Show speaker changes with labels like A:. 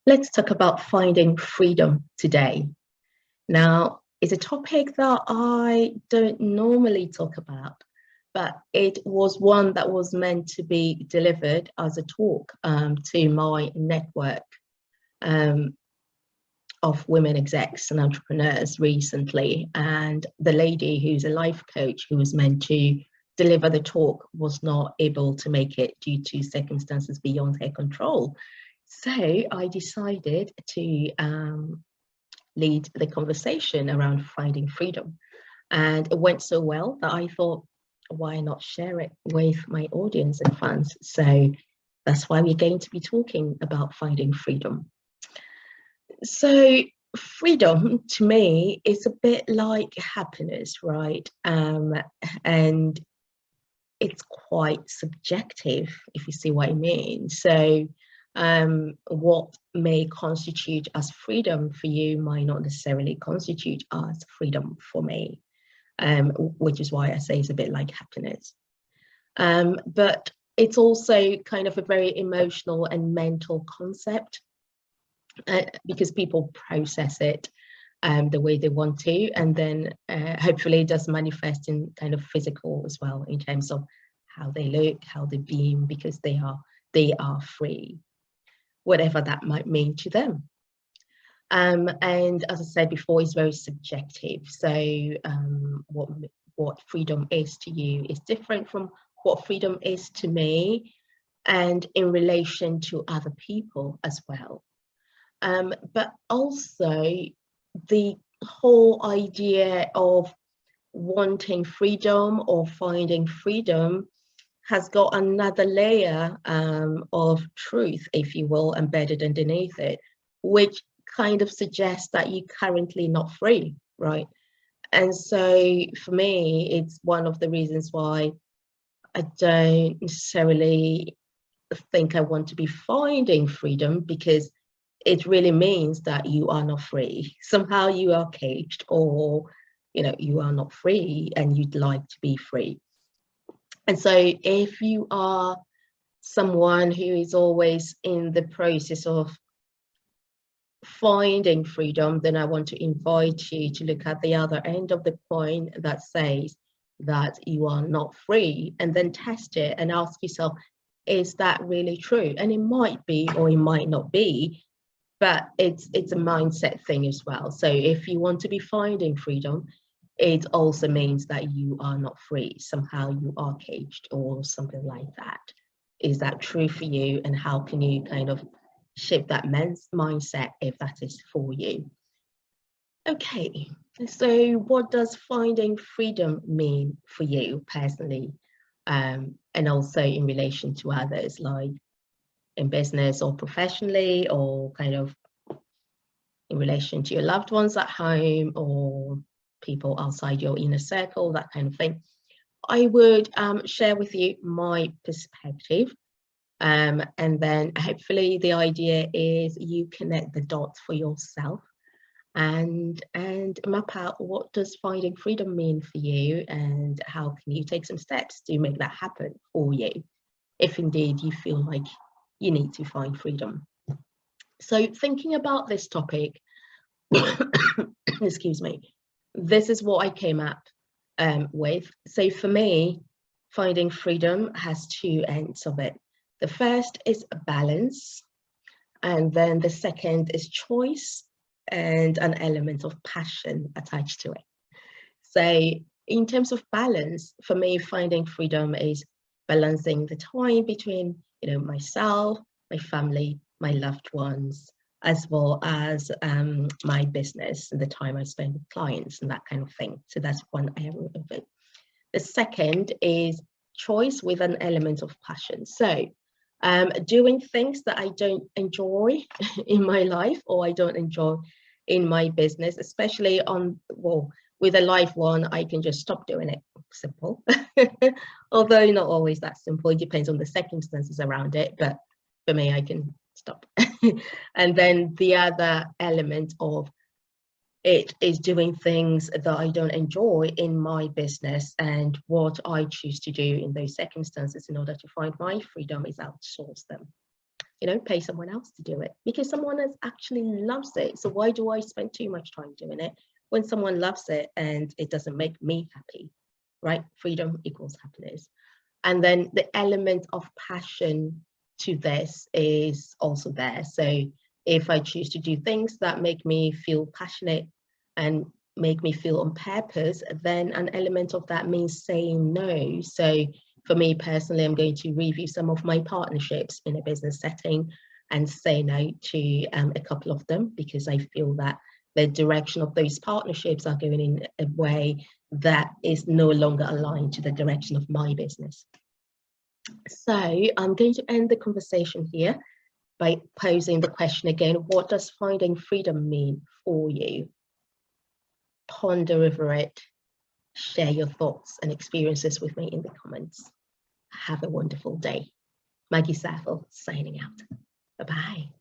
A: Let's talk about finding freedom today. Now, it's a topic that I don't normally talk about, but it was one that was meant to be delivered as a talk to my network um, of women execs and entrepreneurs recently. And the lady who's a life coach who was meant to deliver the talk was not able to make it due to circumstances beyond her control. So I decided to lead the conversation around finding freedom. And it went so well that I thought, why not share it with my audience and fans? So that's why we're going to be talking about finding freedom. So freedom to me is a bit like happiness, right? And it's quite subjective, if you see what I mean. So what may constitute as freedom for you might not necessarily constitute as freedom for me, which is why I say it's a bit like happiness. But it's also kind of a very emotional and mental concept because people process it the way they want to, and then hopefully it does manifest in kind of physical as well, in terms of how they look, how they beam, because they are free, whatever that might mean to them. And as I said before, it's very subjective. So what freedom is to you is different from what freedom is to me, and in relation to other people as well. But also the whole idea of wanting freedom or finding freedom has got another layer of truth, if you will, embedded underneath it, which kind of suggests that you're currently not free, right? And so for me, it's one of the reasons why I don't necessarily think I want to be finding freedom, because it really means that you are not free. Somehow you are caged, or you are not free and you'd like to be free. And so if you are someone who is always in the process of finding freedom, then I want to invite you to look at the other end of the coin that says that you are not free, and then test it and ask yourself, is that really true? And it might be, or it might not be, but it's a mindset thing as well. So if you want to be finding freedom, it also means that you are not free. Somehow you are caged or something like that. Is that true for you? And how can you kind of shift that mindset if that is for you? Okay, so what does finding freedom mean for you personally? And also in relation to others, like in business or professionally, or kind of in relation to your loved ones at home or people outside your inner circle, that kind of thing. I would share with you my perspective, and then hopefully the idea is you connect the dots for yourself and map out what does finding freedom mean for you, and how can you take some steps to make that happen for you, if indeed you feel like you need to find freedom. So thinking about this topic, excuse me, this is what I came up with. So for me, finding freedom has two ends of it. The first is a balance, and then the second is choice and an element of passion attached to it. So in terms of balance, for me, finding freedom is balancing the time between, myself, my family, my loved ones, as well as my business and the time I spend with clients and that kind of thing. So that's one area of it. The second is choice with an element of passion. So doing things that I don't enjoy in my life, or I don't enjoy in my business, especially with a live one, I can just stop doing it. Simple. Although not always that simple. It depends on the circumstances around it. But for me, I can stop. And then the other element of it is doing things that I don't enjoy in my business, and what I choose to do in those circumstances in order to find my freedom is outsource them. pay someone else to do it because someone else actually loves it. So why do I spend too much time doing it when someone loves it and it doesn't make me happy, right? Freedom equals happiness. And then the element of passion to this is also there. So if I choose to do things that make me feel passionate and make me feel on purpose, then an element of that means saying no. So for me personally, I'm going to review some of my partnerships in a business setting and say no to a couple of them because I feel that the direction of those partnerships are going in a way that is no longer aligned to the direction of my business. So I'm going to end the conversation here by posing the question again, what does finding freedom mean for you? Ponder over it, share your thoughts and experiences with me in the comments. Have a wonderful day. Maggie Saffel signing out. Bye-bye.